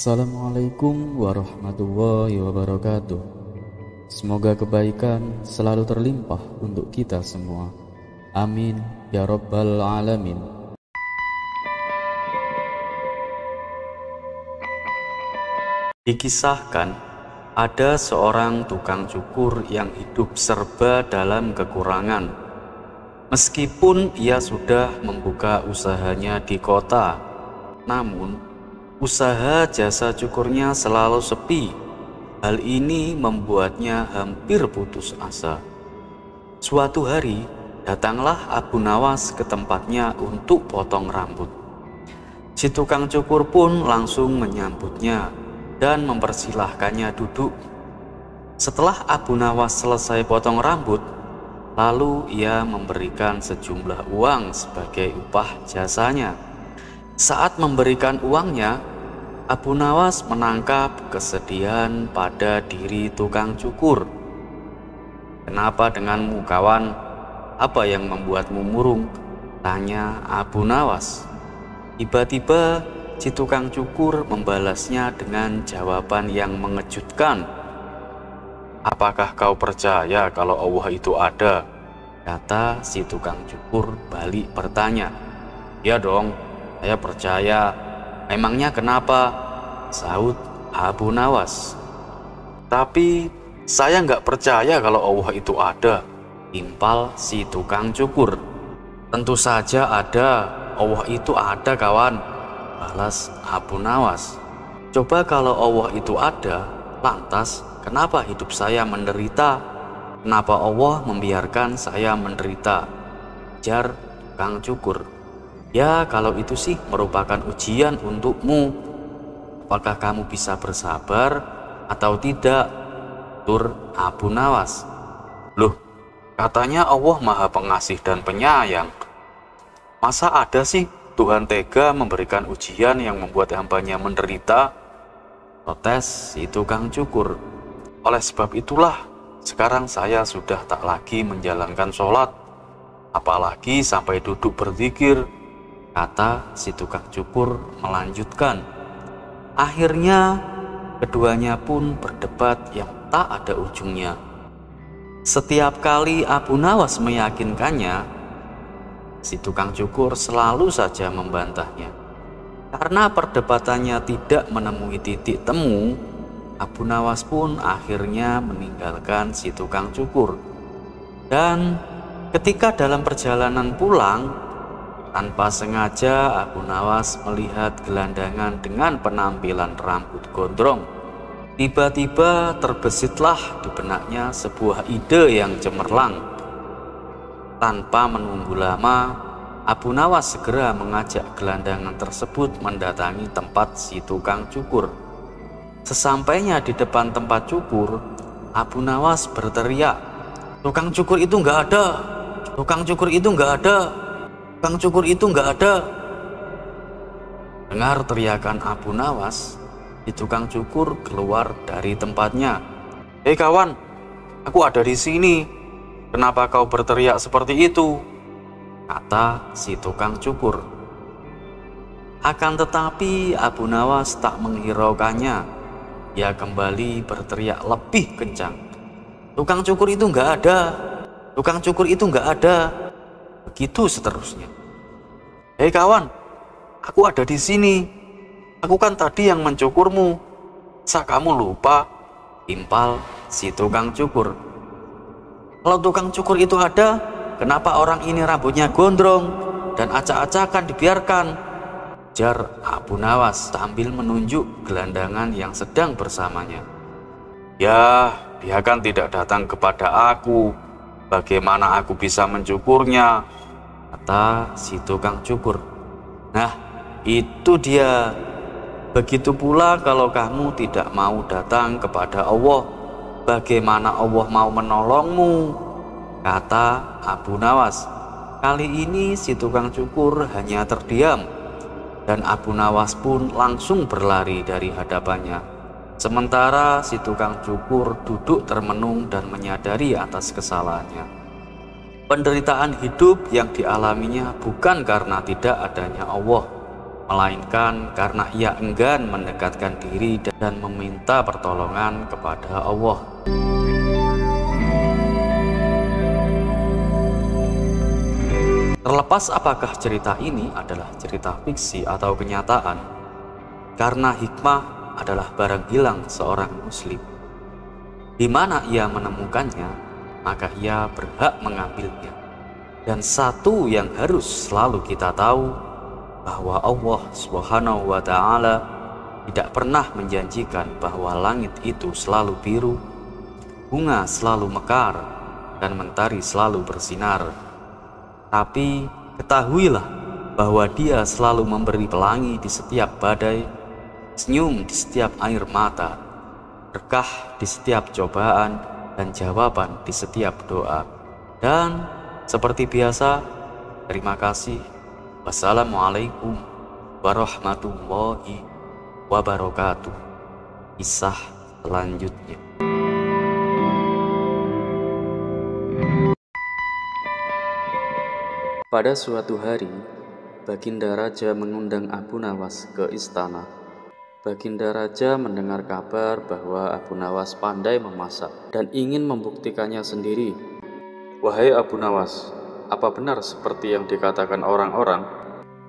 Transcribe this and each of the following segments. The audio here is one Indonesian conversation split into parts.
Assalamualaikum warahmatullahi wabarakatuh. Semoga kebaikan selalu terlimpah untuk kita semua. Amin ya rabbal alamin. Dikisahkan, ada seorang tukang cukur yang hidup serba dalam kekurangan. Meskipun ia sudah membuka usahanya di kota, namun usaha jasa cukurnya selalu sepi. Hal ini membuatnya hampir putus asa. Suatu hari, datanglah Abu Nawas ke tempatnya untuk potong rambut. Si tukang cukur pun langsung menyambutnya dan mempersilahkannya duduk. Setelah Abu Nawas selesai potong rambut, lalu ia memberikan sejumlah uang sebagai upah jasanya. Saat memberikan uangnya, Abu Nawas menangkap kesedihan pada diri tukang cukur. "Kenapa denganmu, kawan? Apa yang membuatmu murung?" tanya Abu Nawas. Tiba-tiba si tukang cukur membalasnya dengan jawaban yang mengejutkan. "Apakah kau percaya kalau Allah itu ada?" kata si tukang cukur balik bertanya. "Ya dong, saya percaya. Emangnya kenapa?" sahut Abu Nawas. "Tapi saya nggak percaya kalau Allah itu ada," timpal si tukang cukur. "Tentu saja ada, Allah itu ada, kawan," balas Abu Nawas. "Coba kalau Allah itu ada, lantas kenapa hidup saya menderita? Kenapa Allah membiarkan saya menderita?" jar tukang cukur. "Ya, kalau itu sih merupakan ujian untukmu. Apakah kamu bisa bersabar atau tidak?" tutur Abu Nawas. "Loh, katanya Allah Maha Pengasih dan Penyayang. Masa ada sih Tuhan tega memberikan ujian yang membuat hambanya menderita?" protes si tukang cukur. "Oleh sebab itulah, sekarang saya sudah tak lagi menjalankan sholat, apalagi sampai duduk berzikir," kata si tukang cukur melanjutkan. Akhirnya keduanya pun berdebat yang tak ada ujungnya. Setiap kali Abu Nawas meyakinkannya, si tukang cukur selalu saja membantahnya. Karena perdebatannya tidak menemui titik temu, Abu Nawas pun akhirnya meninggalkan si tukang cukur. Dan ketika dalam perjalanan pulang, tanpa sengaja Abu Nawas melihat gelandangan dengan penampilan rambut gondrong. Tiba-tiba terbesitlah di benaknya sebuah ide yang cemerlang. Tanpa menunggu lama, Abu Nawas segera mengajak gelandangan tersebut mendatangi tempat si tukang cukur. Sesampainya di depan tempat cukur, Abu Nawas berteriak, "Tukang cukur itu nggak ada! Tukang cukur itu nggak ada! Tukang cukur itu nggak ada!" Dengar teriakan Abu Nawas, si tukang cukur keluar dari tempatnya. "Hei kawan, aku ada di sini. Kenapa kau berteriak seperti itu?" kata si tukang cukur. Akan tetapi Abu Nawas tak menghiraukannya. Ia kembali berteriak lebih kencang. "Tukang cukur itu nggak ada! Tukang cukur itu nggak ada!" Begitu seterusnya. "Hei kawan, aku ada di sini. Aku kan tadi yang mencukurmu. Masa kamu lupa?" timpal si tukang cukur. "Kalau tukang cukur itu ada, kenapa orang ini rambutnya gondrong dan acak-acakan dibiarkan?" jar Abu Nawas sambil menunjuk gelandangan yang sedang bersamanya. "Ya, dia kan tidak datang kepada aku. Bagaimana aku bisa mencukurnya?" kata si tukang cukur. "Nah, itu dia. Begitu pula kalau kamu tidak mau datang kepada Allah, bagaimana Allah mau menolongmu?" kata Abu Nawas. Kali ini si tukang cukur hanya terdiam, dan Abu Nawas pun langsung berlari dari hadapannya. Sementara si tukang cukur duduk termenung dan menyadari atas kesalahannya. Penderitaan hidup yang dialaminya bukan karena tidak adanya Allah, melainkan karena ia enggan mendekatkan diri dan meminta pertolongan kepada Allah. Terlepas apakah cerita ini adalah cerita fiksi atau kenyataan, karena hikmah adalah barang hilang seorang muslim. Di mana ia menemukannya, maka ia berhak mengambilnya. Dan satu yang harus selalu kita tahu, bahwa Allah Subhanahu wa Ta'ala tidak pernah menjanjikan bahwa langit itu selalu biru, bunga selalu mekar, dan mentari selalu bersinar. Tapi ketahuilah bahwa Dia selalu memberi pelangi di setiap badai, senyum di setiap air mata, berkah di setiap cobaan, dan jawaban di setiap doa. Dan seperti biasa, terima kasih. Wassalamualaikum warahmatullahi wabarakatuh. Kisah selanjutnya. Pada suatu hari, Baginda Raja mengundang Abu Nawas ke istana. Baginda Raja mendengar kabar bahwa Abu Nawas pandai memasak dan ingin membuktikannya sendiri. "Wahai Abu Nawas, apa benar seperti yang dikatakan orang-orang?"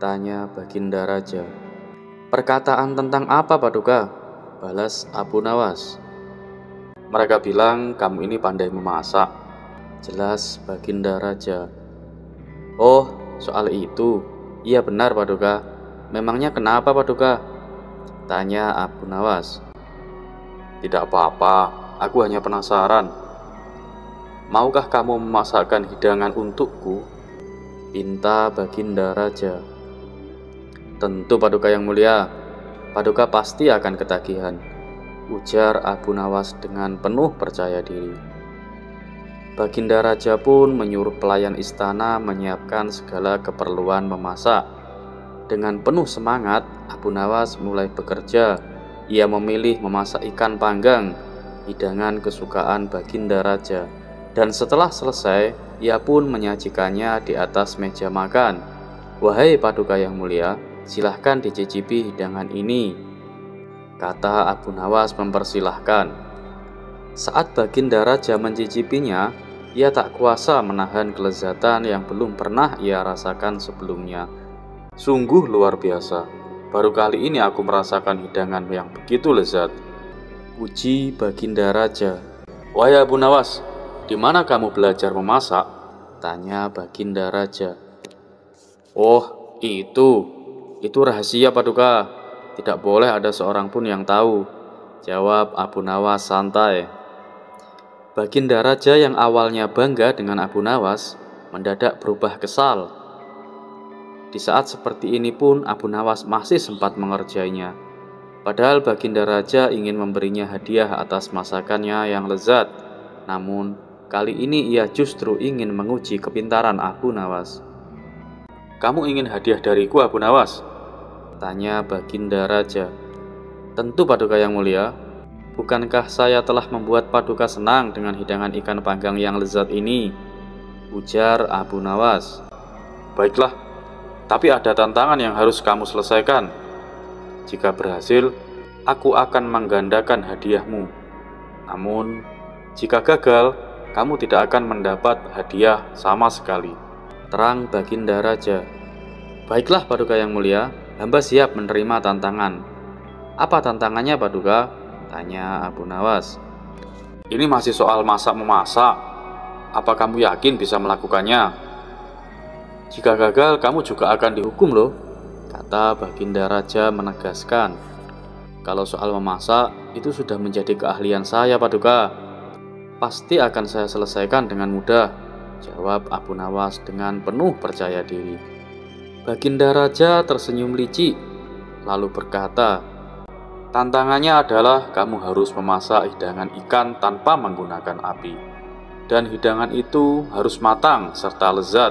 tanya Baginda Raja. "Perkataan tentang apa, Paduka?" balas Abu Nawas. "Mereka bilang kamu ini pandai memasak," jelas Baginda Raja. "Oh, soal itu. Iya benar, Paduka. Memangnya kenapa, Paduka?" tanya Abu Nawas. "Tidak apa-apa, aku hanya penasaran. Maukah kamu memasakkan hidangan untukku?" pinta Baginda Raja. "Tentu, Paduka yang mulia. Paduka pasti akan ketagihan," ujar Abu Nawas dengan penuh percaya diri. Baginda Raja pun menyuruh pelayan istana menyiapkan segala keperluan memasak. Dengan penuh semangat, Abu Nawas mulai bekerja. Ia memilih memasak ikan panggang, hidangan kesukaan Baginda Raja. Dan setelah selesai, ia pun menyajikannya di atas meja makan. "Wahai Paduka yang mulia, silahkan dicicipi hidangan ini," kata Abu Nawas mempersilahkan. Saat Baginda Raja mencicipinya, ia tak kuasa menahan kelezatan yang belum pernah ia rasakan sebelumnya. "Sungguh luar biasa. Baru kali ini aku merasakan hidangan yang begitu lezat," puji Baginda Raja. "Wahai Abu Nawas, di mana kamu belajar memasak?" tanya Baginda Raja. "Oh, itu rahasia, Paduka. Tidak boleh ada seorang pun yang tahu," jawab Abu Nawas santai. Baginda Raja yang awalnya bangga dengan Abu Nawas mendadak berubah kesal. Di saat seperti ini pun Abu Nawas masih sempat mengerjainya. Padahal Baginda Raja ingin memberinya hadiah atas masakannya yang lezat. Namun kali ini ia justru ingin menguji kepintaran Abu Nawas. "Kamu ingin hadiah dariku, Abu Nawas?" tanya Baginda Raja. "Tentu, Paduka yang mulia. Bukankah saya telah membuat Paduka senang dengan hidangan ikan panggang yang lezat ini?" ujar Abu Nawas. "Baiklah, tapi ada tantangan yang harus kamu selesaikan. Jika berhasil, aku akan menggandakan hadiahmu. Namun, jika gagal, kamu tidak akan mendapat hadiah sama sekali," terang Baginda Raja. "Baiklah, Paduka yang mulia, hamba siap menerima tantangan." "Apa tantangannya, Paduka?" tanya Abu Nawas. "Ini masih soal masak-memasak. Apa kamu yakin bisa melakukannya? Jika gagal, kamu juga akan dihukum loh," kata Baginda Raja menegaskan. "Kalau soal memasak, itu sudah menjadi keahlian saya, Paduka. Pasti akan saya selesaikan dengan mudah," jawab Abu Nawas dengan penuh percaya diri. Baginda Raja tersenyum licik, lalu berkata, "Tantangannya adalah kamu harus memasak hidangan ikan tanpa menggunakan api. Dan hidangan itu harus matang serta lezat."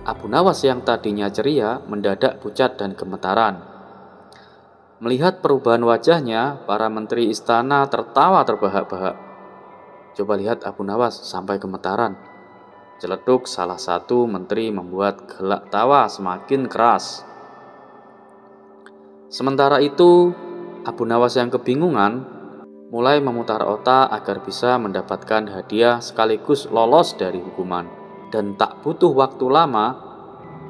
Abu Nawas yang tadinya ceria mendadak pucat dan gemetaran. Melihat perubahan wajahnya, para menteri istana tertawa terbahak-bahak. "Coba lihat Abu Nawas sampai gemetaran," celeduk salah satu menteri membuat gelak tawa semakin keras. Sementara itu, Abu Nawas yang kebingungan mulai memutar otak agar bisa mendapatkan hadiah sekaligus lolos dari hukuman. Dan tak butuh waktu lama,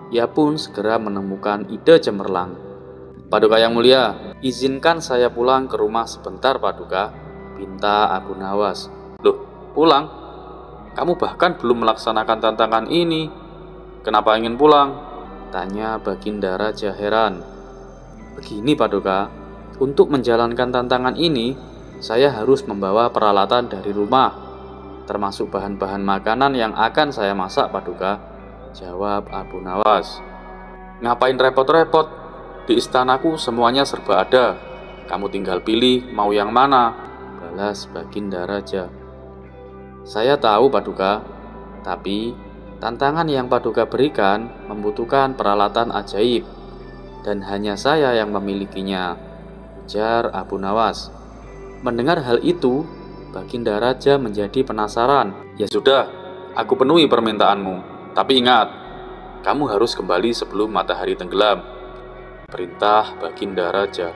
ia pun segera menemukan ide cemerlang. "Paduka yang mulia, izinkan saya pulang ke rumah sebentar, Paduka," pinta Abu Nawas. "Loh, pulang? Kamu bahkan belum melaksanakan tantangan ini. Kenapa ingin pulang?" tanya Baginda Raja heran. "Begini, Paduka, untuk menjalankan tantangan ini, saya harus membawa peralatan dari rumah, termasuk bahan-bahan makanan yang akan saya masak, Paduka," jawab Abu Nawas. "Ngapain repot-repot? Di istanaku semuanya serba ada. Kamu tinggal pilih mau yang mana," balas Baginda Raja. "Saya tahu, Paduka, tapi tantangan yang Paduka berikan membutuhkan peralatan ajaib, dan hanya saya yang memilikinya," ujar Abu Nawas. Mendengar hal itu, Baginda Raja menjadi penasaran. "Ya sudah, aku penuhi permintaanmu. Tapi ingat, kamu harus kembali sebelum matahari tenggelam," perintah Baginda Raja.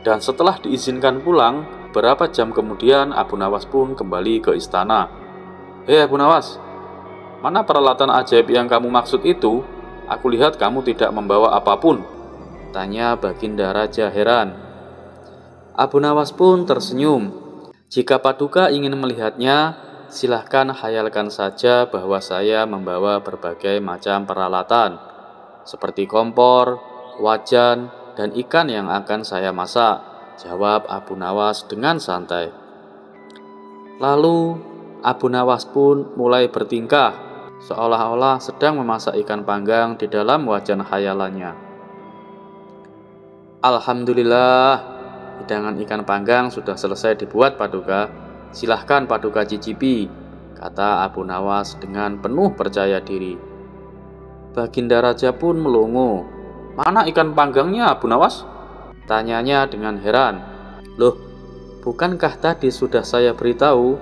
Dan setelah diizinkan pulang, beberapa jam kemudian Abu Nawas pun kembali ke istana. "Hei Abu Nawas, mana peralatan ajaib yang kamu maksud itu? Aku lihat kamu tidak membawa apapun," tanya Baginda Raja heran. Abu Nawas pun tersenyum. "Jika Paduka ingin melihatnya, silahkan khayalkan saja bahwa saya membawa berbagai macam peralatan, seperti kompor, wajan, dan ikan yang akan saya masak," jawab Abu Nawas dengan santai. Lalu Abu Nawas pun mulai bertingkah seolah-olah sedang memasak ikan panggang di dalam wajan khayalannya. "Alhamdulillah, hidangan ikan panggang sudah selesai dibuat, Paduka. Silahkan Paduka cicipi," kata Abu Nawas dengan penuh percaya diri. Baginda Raja pun melongo. "Mana ikan panggangnya, Abu Nawas?" tanyanya dengan heran. "Loh, bukankah tadi sudah saya beritahu,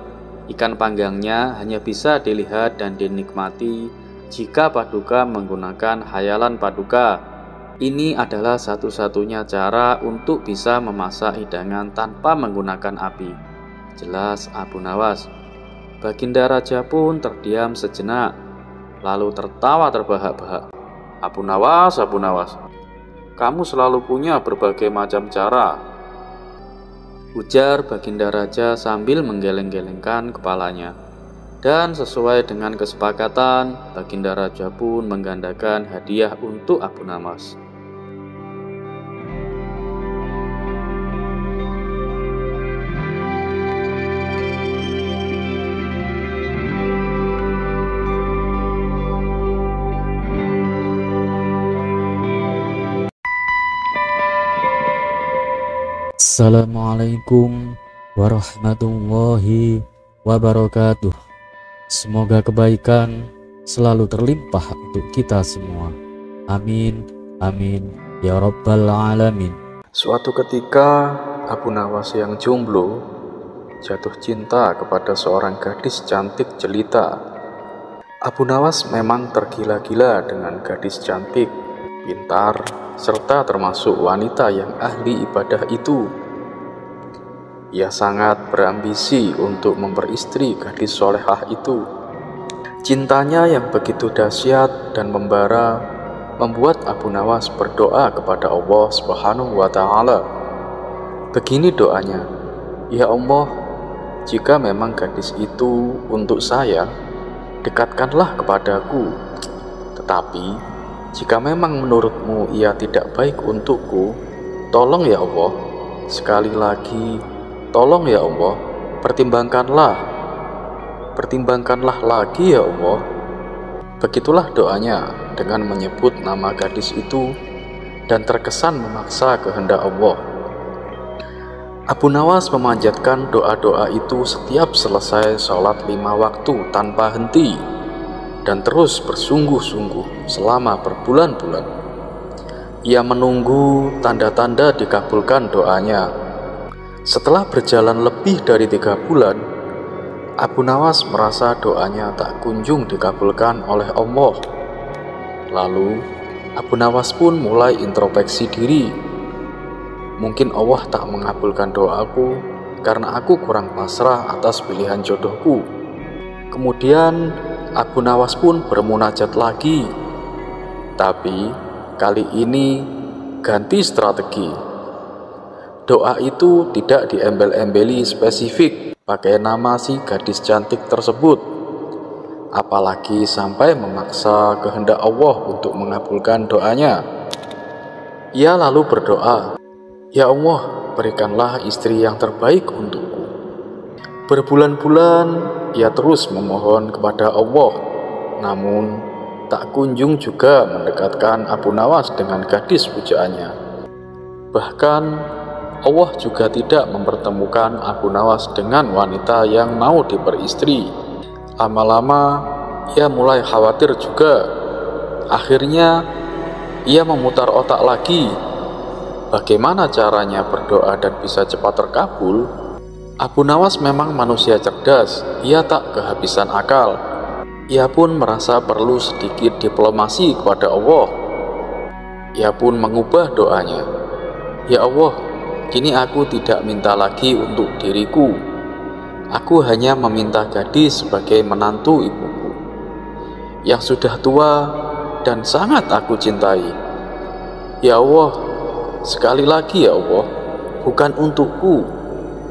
ikan panggangnya hanya bisa dilihat dan dinikmati jika Paduka menggunakan khayalan Paduka. Ini adalah satu-satunya cara untuk bisa memasak hidangan tanpa menggunakan api," jelas Abu Nawas. Baginda Raja pun terdiam sejenak, lalu tertawa terbahak-bahak. Abu Nawas, kamu selalu punya berbagai macam cara," ujar Baginda Raja sambil menggeleng-gelengkan kepalanya. Dan sesuai dengan kesepakatan, Baginda Raja pun menggandakan hadiah untuk Abu Nawas. Assalamualaikum warahmatullahi wabarakatuh. Semoga kebaikan selalu terlimpah untuk kita semua. Amin, amin, ya rabbal alamin. Suatu ketika, Abu Nawas yang jomblo jatuh cinta kepada seorang gadis cantik jelita. Abu Nawas memang tergila-gila dengan gadis cantik, pintar, serta termasuk wanita yang ahli ibadah itu. Ia sangat berambisi untuk memperistri gadis solehah itu. Cintanya yang begitu dahsyat dan membara membuat Abu Nawas berdoa kepada Allah Subhanahu wa Ta'ala. Begini doanya, "Ya Allah, jika memang gadis itu untuk saya, dekatkanlah kepadaku. Tetapi jika memang menurutmu ia tidak baik untukku, tolong ya Allah, sekali lagi tolong ya Allah, pertimbangkanlah lagi ya Allah." Begitulah doanya dengan menyebut nama gadis itu dan terkesan memaksa kehendak Allah. Abu Nawas memanjatkan doa-doa itu setiap selesai sholat 5 waktu tanpa henti dan terus bersungguh-sungguh selama berbulan-bulan. Ia menunggu tanda-tanda dikabulkan doanya. Setelah berjalan lebih dari 3 bulan, Abu Nawas merasa doanya tak kunjung dikabulkan oleh Allah. Lalu Abu Nawas pun mulai introspeksi diri. Mungkin Allah tak mengabulkan doaku karena aku kurang pasrah atas pilihan jodohku. Kemudian Abu Nawas pun bermunajat lagi, tapi kali ini ganti strategi. Doa itu tidak diembel-embeli spesifik pakai nama si gadis cantik tersebut, apalagi sampai memaksa kehendak Allah untuk mengabulkan doanya. Ia lalu berdoa, "Ya Allah, berikanlah istri yang terbaik untukku." Berbulan-bulan ia terus memohon kepada Allah, namun tak kunjung juga mendekatkan Abu Nawas dengan gadis pujaannya. Bahkan Allah juga tidak mempertemukan Abu Nawas dengan wanita yang mau diperistri. Lama-lama ia mulai khawatir juga. Akhirnya ia memutar otak lagi. Bagaimana caranya berdoa dan bisa cepat terkabul? Abu Nawas memang manusia cerdas, ia tak kehabisan akal. Ia pun merasa perlu sedikit diplomasi kepada Allah. Ia pun mengubah doanya. "Ya Allah, kini aku tidak minta lagi untuk diriku. Aku hanya meminta gadis sebagai menantu ibuku, yang sudah tua dan sangat aku cintai. Ya Allah, sekali lagi ya Allah, bukan untukku,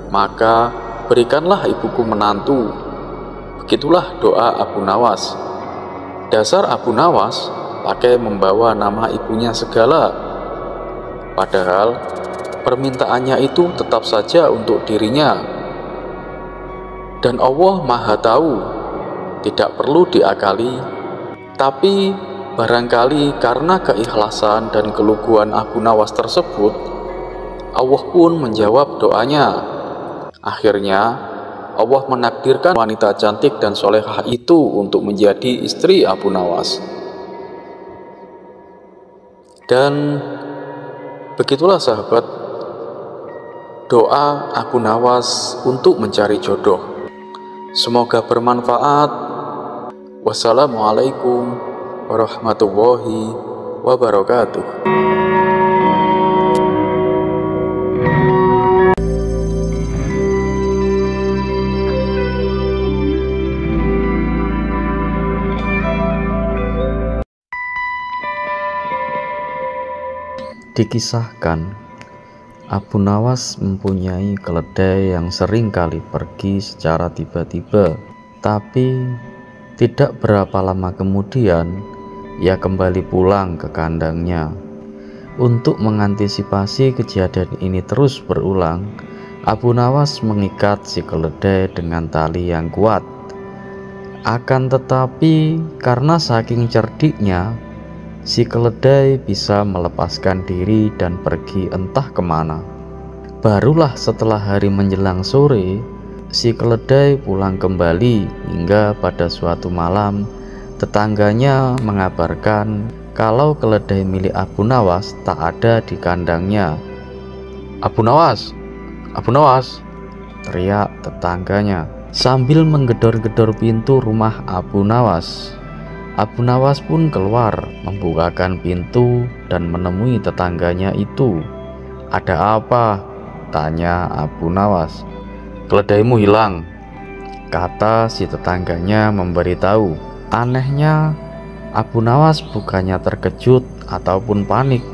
maka berikanlah ibuku menantu." Begitulah doa Abu Nawas. Dasar Abu Nawas pakai membawa nama ibunya segala. Padahal permintaannya itu tetap saja untuk dirinya. Dan Allah Maha Tahu, tidak perlu diakali. Tapi barangkali karena keikhlasan dan keluguan Abu Nawas tersebut, Allah pun menjawab doanya. Akhirnya Allah menakdirkan wanita cantik dan solehah itu untuk menjadi istri Abu Nawas. Dan begitulah sahabat, doa Abu Nawas untuk mencari jodoh. Semoga bermanfaat. Wassalamualaikum warahmatullahi wabarakatuh. Dikisahkan, Abu Nawas mempunyai keledai yang sering kali pergi secara tiba-tiba, tapi tidak berapa lama kemudian ia kembali pulang ke kandangnya. Untuk mengantisipasi kejadian ini terus berulang, Abu Nawas mengikat si keledai dengan tali yang kuat. Akan tetapi karena saking cerdiknya, si keledai bisa melepaskan diri dan pergi entah kemana. Barulah setelah hari menjelang sore, si keledai pulang kembali hingga pada suatu malam tetangganya mengabarkan kalau keledai milik Abu Nawas tak ada di kandangnya. "Abu Nawas, Abu Nawas!" teriak tetangganya sambil menggedor-gedor pintu rumah Abu Nawas. Abu Nawas pun keluar, membukakan pintu dan menemui tetangganya itu. "Ada apa?" tanya Abu Nawas. "Keledaimu hilang," kata si tetangganya memberitahu. Anehnya, Abu Nawas bukannya terkejut ataupun panik.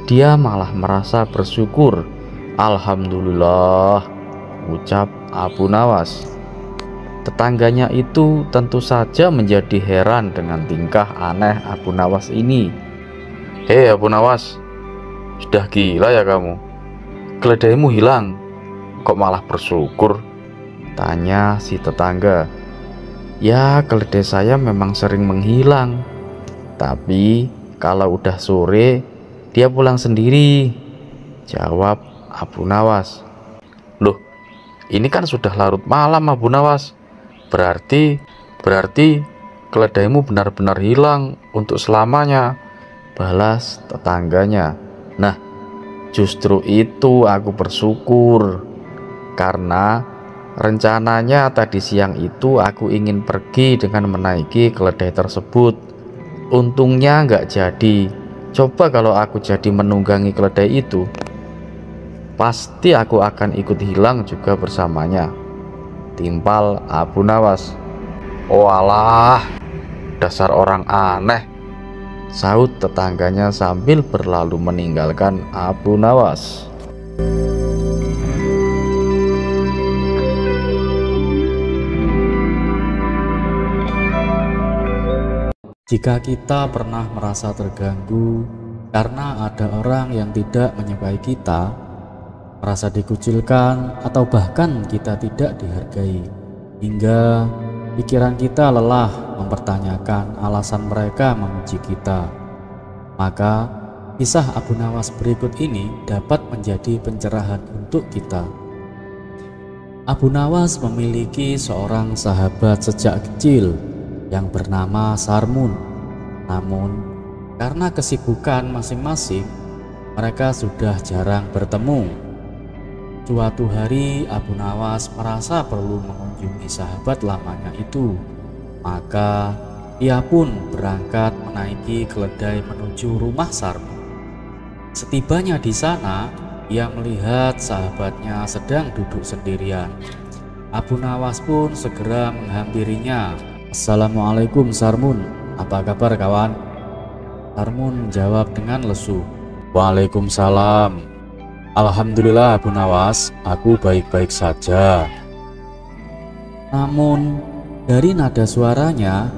Dia malah merasa bersyukur. "Alhamdulillah," ucap Abu Nawas. Tetangganya itu tentu saja menjadi heran dengan tingkah aneh Abu Nawas ini. "Hei Abu Nawas, sudah gila ya kamu? Keledaimu hilang, kok malah bersyukur?" tanya si tetangga. "Ya, keledai saya memang sering menghilang, tapi kalau udah sore dia pulang sendiri," jawab Abu Nawas. "Loh, ini kan sudah larut malam Abu Nawas. Berarti keledaimu benar-benar hilang untuk selamanya," balas tetangganya. "Nah, justru itu aku bersyukur, karena rencananya tadi siang itu aku ingin pergi dengan menaiki keledai tersebut. Untungnya nggak jadi. Coba kalau aku jadi menunggangi keledai itu, pasti aku akan ikut hilang juga bersamanya, timpal Abu Nawas. Oh alah, dasar orang aneh, sahut tetangganya sambil berlalu meninggalkan Abu Nawas. Jika kita pernah merasa terganggu karena ada orang yang tidak menyukai kita, merasa dikucilkan, atau bahkan kita tidak dihargai, hingga pikiran kita lelah mempertanyakan alasan mereka membenci kita, maka kisah Abu Nawas berikut ini dapat menjadi pencerahan untuk kita. Abu Nawas memiliki seorang sahabat sejak kecil yang bernama Sarmun. Namun karena kesibukan masing-masing, mereka sudah jarang bertemu. Suatu hari Abu Nawas merasa perlu mengunjungi sahabat lamanya itu, maka ia pun berangkat menaiki keledai menuju rumah Sarmun. Setibanya di sana, ia melihat sahabatnya sedang duduk sendirian. Abu Nawas pun segera menghampirinya. "Assalamualaikum Sarmun, apa kabar kawan?" Sarmun jawab dengan lesu. "Waalaikumsalam. Alhamdulillah Abu Nawas, aku baik-baik saja." Namun dari nada suaranya,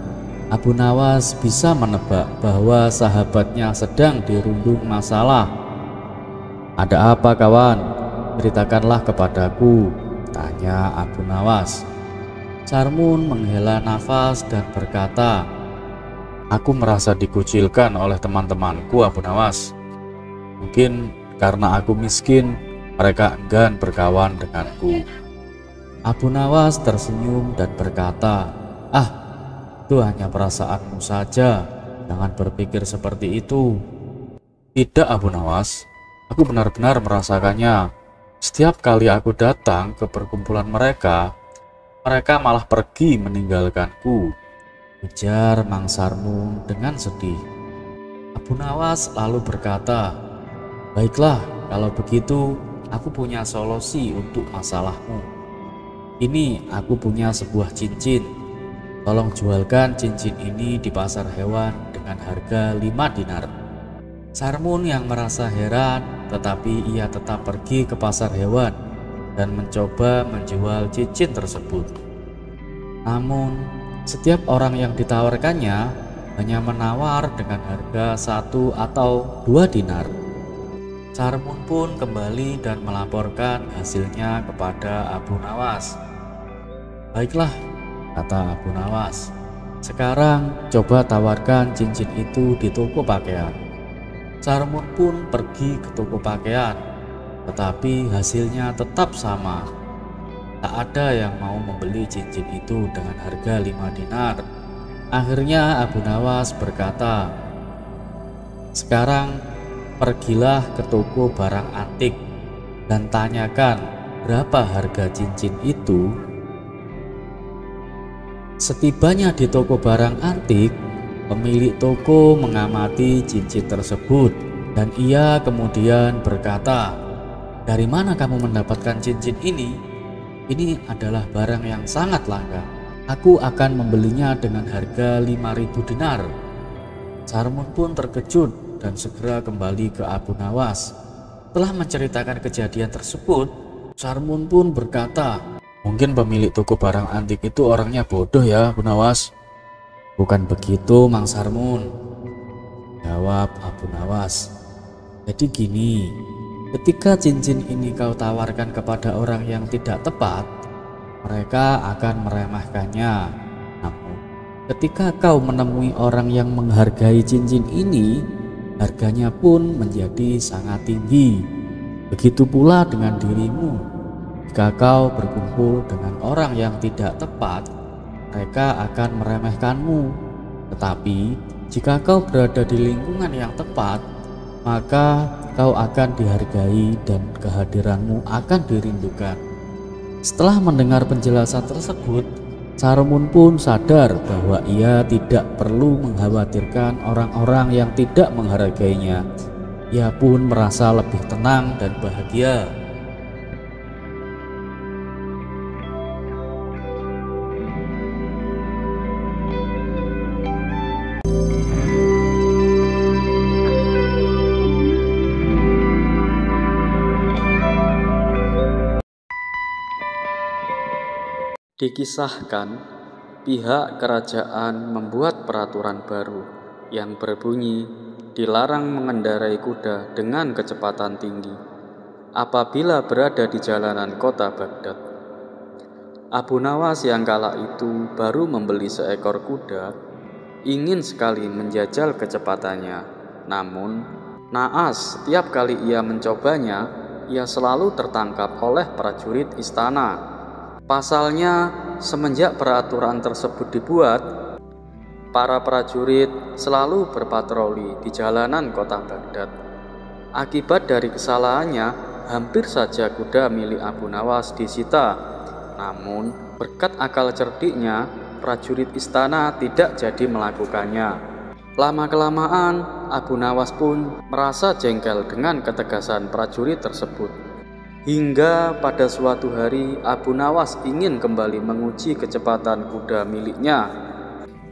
Abu Nawas bisa menebak bahwa sahabatnya sedang dirundung masalah. "Ada apa kawan? Ceritakanlah kepadaku," tanya Abu Nawas. Sarmun menghela nafas dan berkata, "Aku merasa dikucilkan oleh teman-temanku Abu Nawas. Mungkin karena aku miskin, mereka enggan berkawan denganku." Abu Nawas tersenyum dan berkata, "Itu hanya perasaanmu saja, jangan berpikir seperti itu." "Tidak Abu Nawas, aku benar-benar merasakannya. Setiap kali aku datang ke perkumpulan mereka malah pergi meninggalkanku," ujar Mang Sarmun dengan sedih. Abu Nawas lalu berkata, "Baiklah, kalau begitu aku punya solusi untuk masalahmu. Ini aku punya sebuah cincin. Tolong jualkan cincin ini di pasar hewan dengan harga 5 dinar." Sarmun yang merasa heran, tetapi ia tetap pergi ke pasar hewan dan mencoba menjual cincin tersebut. Namun setiap orang yang ditawarkannya hanya menawar dengan harga 1 atau 2 dinar. Sarmun pun kembali dan melaporkan hasilnya kepada Abu Nawas. "Baiklah," kata Abu Nawas, "sekarang coba tawarkan cincin itu di toko pakaian." Sarmun pun pergi ke toko pakaian, tetapi hasilnya tetap sama. Tak ada yang mau membeli cincin itu dengan harga 5 dinar. Akhirnya Abu Nawas berkata, "Sekarang pergilah ke toko barang antik dan tanyakan berapa harga cincin itu." Setibanya di toko barang antik, pemilik toko mengamati cincin tersebut dan ia kemudian berkata, "Dari mana kamu mendapatkan cincin ini? Ini adalah barang yang sangat langka. Aku akan membelinya dengan harga 5.000 dinar." Sarmun pun terkejut dan segera kembali ke Abu Nawas. Setelah menceritakan kejadian tersebut, Sarmun pun berkata, "Mungkin pemilik toko barang antik itu orangnya bodoh ya Abu Nawas." "Bukan begitu Mang Sarmun," jawab Abu Nawas. "Jadi gini, ketika cincin ini kau tawarkan kepada orang yang tidak tepat, mereka akan meremehkannya. Namun ketika kau menemui orang yang menghargai cincin ini, harganya pun menjadi sangat tinggi. Begitu pula dengan dirimu. Jika kau berkumpul dengan orang yang tidak tepat, mereka akan meremehkanmu. Tetapi jika kau berada di lingkungan yang tepat, maka kau akan dihargai dan kehadiranmu akan dirindukan." Setelah mendengar penjelasan tersebut, Sarmun pun sadar bahwa ia tidak perlu mengkhawatirkan orang-orang yang tidak menghargainya. Ia pun merasa lebih tenang dan bahagia. Dikisahkan, pihak kerajaan membuat peraturan baru yang berbunyi dilarang mengendarai kuda dengan kecepatan tinggi apabila berada di jalanan kota Baghdad. Abu Nawas yang kala itu baru membeli seekor kuda, ingin sekali menjajal kecepatannya. Namun, naas setiap kali ia mencobanya, ia selalu tertangkap oleh prajurit istana. Pasalnya, semenjak peraturan tersebut dibuat, para prajurit selalu berpatroli di jalanan kota Baghdad. Akibat dari kesalahannya, hampir saja kuda milik Abu Nawas disita. Namun, berkat akal cerdiknya, prajurit istana tidak jadi melakukannya. Lama-kelamaan, Abu Nawas pun merasa jengkel dengan ketegasan prajurit tersebut. Hingga pada suatu hari Abu Nawas ingin kembali menguji kecepatan kuda miliknya.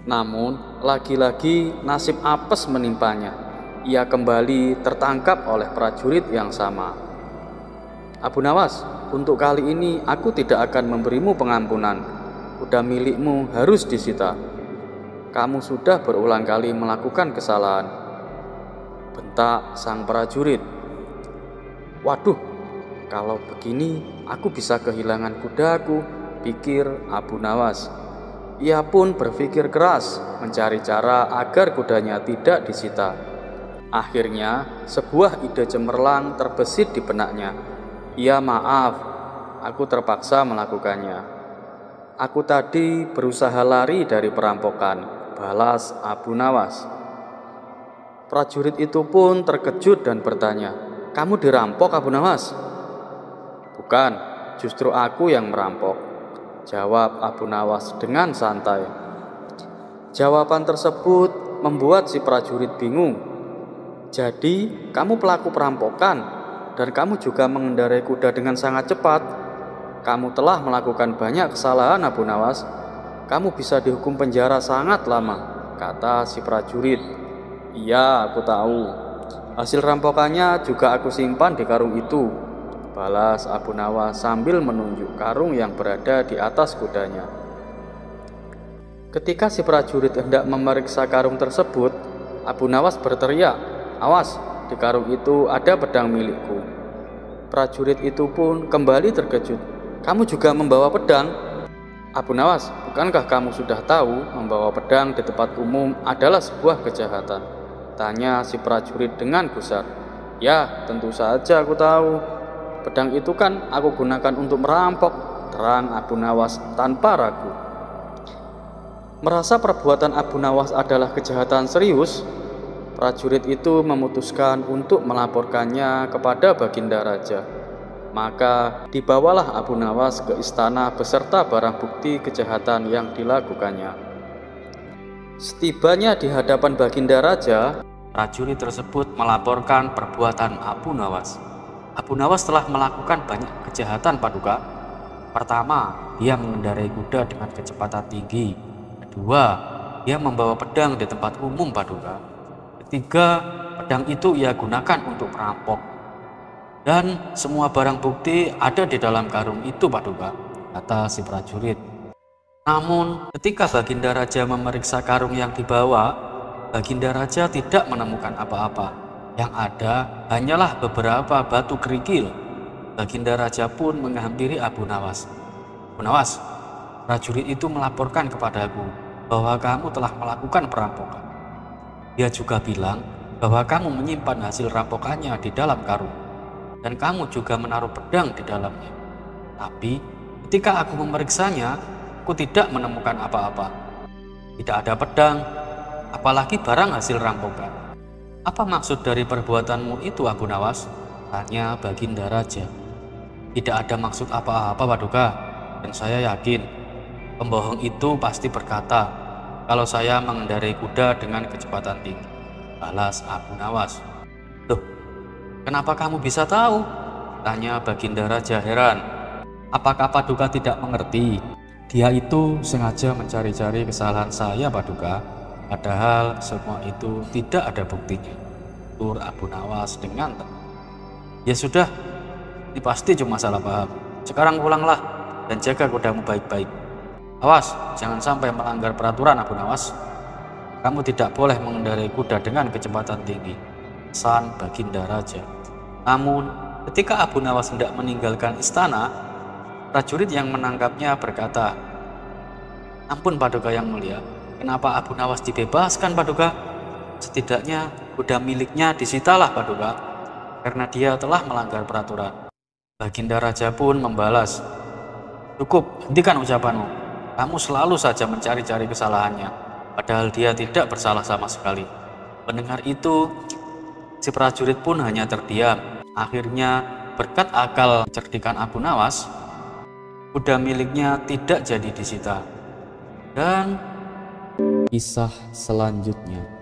Namun, lagi-lagi nasib apes menimpanya. Ia kembali tertangkap oleh prajurit yang sama. Abu Nawas, untuk kali ini aku tidak akan memberimu pengampunan. Kuda milikmu harus disita. Kamu sudah berulang kali melakukan kesalahan, bentak sang prajurit. Waduh, kalau begini aku bisa kehilangan kudaku, pikir Abu Nawas. Ia pun berpikir keras mencari cara agar kudanya tidak disita. Akhirnya sebuah ide cemerlang terbesit di benaknya. Ya maaf, aku terpaksa melakukannya. Aku tadi berusaha lari dari perampokan, balas Abu Nawas. Prajurit itu pun terkejut dan bertanya, kamu dirampok Abu Nawas? Bukan, justru aku yang merampok, jawab Abu Nawas dengan santai. Jawaban tersebut membuat si prajurit bingung. Jadi, kamu pelaku perampokan dan kamu juga mengendarai kuda dengan sangat cepat. Kamu telah melakukan banyak kesalahan Abu Nawas. Kamu bisa dihukum penjara sangat lama, kata si prajurit. Iya, aku tahu. Hasil rampokannya juga aku simpan di karung itu, balas Abu Nawas sambil menunjuk karung yang berada di atas kudanya. Ketika si prajurit hendak memeriksa karung tersebut, Abu Nawas berteriak, awas, di karung itu ada pedang milikku. Prajurit itu pun kembali terkejut. Kamu juga membawa pedang? Abu Nawas, bukankah kamu sudah tahu membawa pedang di tempat umum adalah sebuah kejahatan? Tanya si prajurit dengan gusar. Ya, tentu saja aku tahu. Pedang itu kan aku gunakan untuk merampok, terang Abu Nawas tanpa ragu. Merasa perbuatan Abu Nawas adalah kejahatan serius, prajurit itu memutuskan untuk melaporkannya kepada Baginda Raja. Maka dibawalah Abu Nawas ke istana beserta barang bukti kejahatan yang dilakukannya. Setibanya di hadapan Baginda Raja, prajurit tersebut melaporkan perbuatan Abu Nawas. Abu Nawas telah melakukan banyak kejahatan, Paduka. Pertama, dia mengendarai kuda dengan kecepatan tinggi. Kedua, dia membawa pedang di tempat umum, Paduka. Ketiga, pedang itu ia gunakan untuk merampok. Dan semua barang bukti ada di dalam karung itu, Paduka, kata si prajurit. Namun, ketika Baginda Raja memeriksa karung yang dibawa, Baginda Raja tidak menemukan apa-apa. Yang ada hanyalah beberapa batu kerikil. Baginda Raja pun menghampiri Abu Nawas. Abu Nawas, prajurit itu melaporkan kepadaku bahwa kamu telah melakukan perampokan. Dia juga bilang bahwa kamu menyimpan hasil rampokannya di dalam karung. Dan kamu juga menaruh pedang di dalamnya. Tapi ketika aku memeriksanya, aku tidak menemukan apa-apa. Tidak ada pedang, apalagi barang hasil rampokan. Apa maksud dari perbuatanmu itu, Abu Nawas? Tanya Baginda Raja. Tidak ada maksud apa-apa, Paduka. Dan saya yakin pembohong itu pasti berkata kalau saya mengendarai kuda dengan kecepatan tinggi, balas Abu Nawas. Loh, kenapa kamu bisa tahu? Tanya Baginda Raja heran. Apakah Paduka tidak mengerti? Dia itu sengaja mencari-cari kesalahan saya, Paduka. Padahal semua itu tidak ada buktinya, tutur Abu Nawas dengan tenang. Ya sudah, ini pasti cuma salah paham. Sekarang pulanglah dan jaga kudamu baik-baik. Awas, jangan sampai melanggar peraturan Abu Nawas. Kamu tidak boleh mengendarai kuda dengan kecepatan tinggi, pesan Baginda Raja. Namun, ketika Abu Nawas hendak meninggalkan istana, prajurit yang menangkapnya berkata, "Ampun Paduka Yang Mulia, kenapa Abu Nawas dibebaskan Paduka? Setidaknya kuda miliknya disitalah Paduka, karena dia telah melanggar peraturan." Baginda Raja pun membalas, "Cukup, hentikan ucapanmu. Kamu selalu saja mencari-cari kesalahannya, padahal dia tidak bersalah sama sekali." Mendengar itu, si prajurit pun hanya terdiam. Akhirnya, berkat akal cerdikan Abu Nawas, kuda miliknya tidak jadi disita. Dan kisah selanjutnya